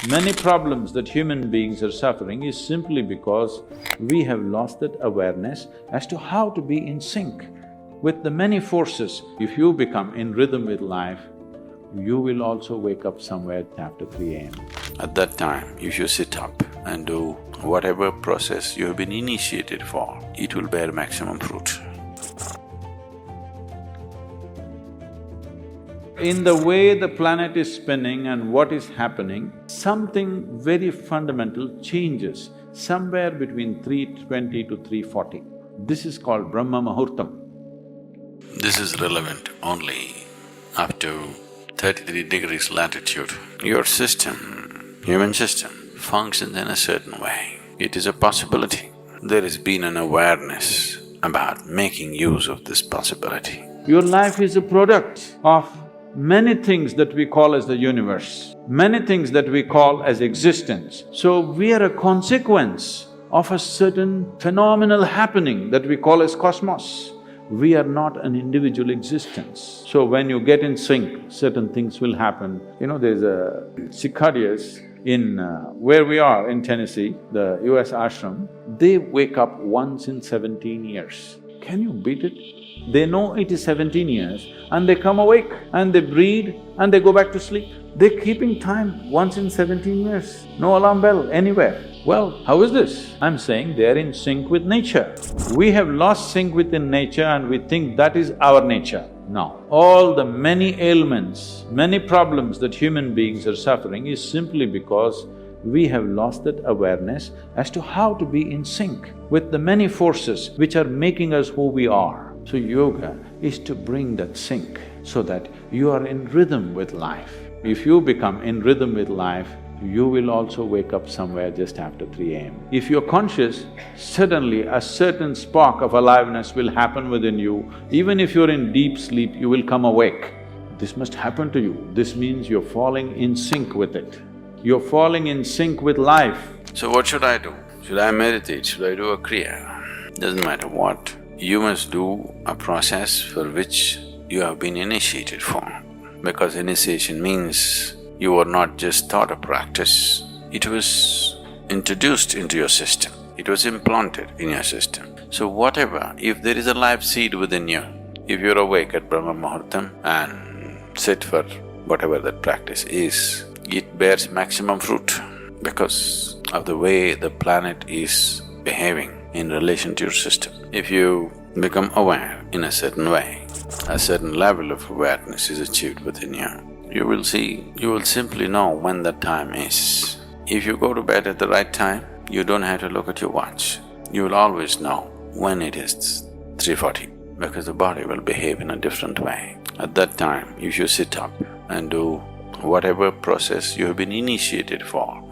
Many problems that human beings are suffering is simply because we have lost that awareness as to how to be in sync with the many forces. If you become in rhythm with life, you will also wake up somewhere after 3 a.m. At that time, if you sit up and do whatever process you have been initiated for, it will bear maximum fruit. In the way the planet is spinning and what is happening, something very fundamental changes somewhere between 3:20 to 3:40. This is called Brahma Muhurta. This is relevant only up to 33 degrees latitude. Your system, human system, functions in a certain way. It is a possibility. There has been an awareness about making use of this possibility. Your life is a product of many things that we call as the universe, many things that we call as existence. So we are a consequence of a certain phenomenal happening that we call as cosmos. We are not an individual existence. So when you get in sync, certain things will happen. There's a cicadas in where we are in Tennessee, the US ashram, they wake up once in 17 years. Can you beat it? They know it is 17 years and they come awake and they breathe and they go back to sleep. They're keeping time once in 17 years, no alarm bell anywhere. Well, how is this? I'm saying they're in sync with nature. We have lost sync within nature and we think that is our nature. No, all the many ailments, many problems that human beings are suffering is simply because we have lost that awareness as to how to be in sync with the many forces which are making us who we are. So yoga is to bring that sync so that you are in rhythm with life. If you become in rhythm with life, you will also wake up somewhere just after 3 a.m. If you're conscious, suddenly a certain spark of aliveness will happen within you. Even if you're in deep sleep, you will come awake. This must happen to you. This means you're falling in sync with it. You're falling in sync with life. So what should I do? Should I meditate? Should I do a kriya? Doesn't matter what. You must do a process for which you have been initiated for. Because initiation means you were not just taught a practice, it was introduced into your system, it was implanted in your system. So whatever, if there is a live seed within you, if you're awake at Brahma Muhurtam and sit for whatever that practice is, it bears maximum fruit because of the way the planet is behaving in relation to your system. If you become aware in a certain way, a certain level of awareness is achieved within you, you will simply know when the time is. If you go to bed at the right time, you don't have to look at your watch. You will always know when it is 3:40 because the body will behave in a different way. At that time, if you sit up and do whatever process you have been initiated for,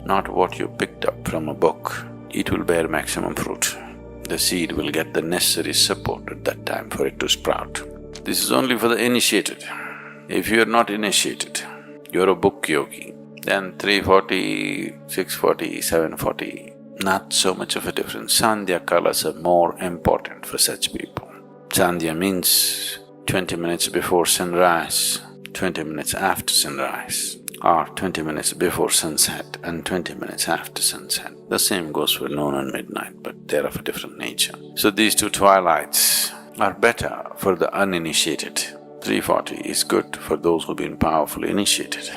not what you picked up from a book, it will bear maximum fruit. The seed will get the necessary support at that time for it to sprout. This is only for the initiated. If you're not initiated, you're a book yogi, then 3:40, 6:40, 7:40, not so much of a difference. Sandhya kalas are more important for such people. Sandhya means 20 minutes before sunrise, 20 minutes after sunrise, or 20 minutes before sunset and 20 minutes after sunset. The same goes for noon and midnight, but they're of a different nature. So these two twilights are better for the uninitiated. 3:40 is good for those who've been powerfully initiated.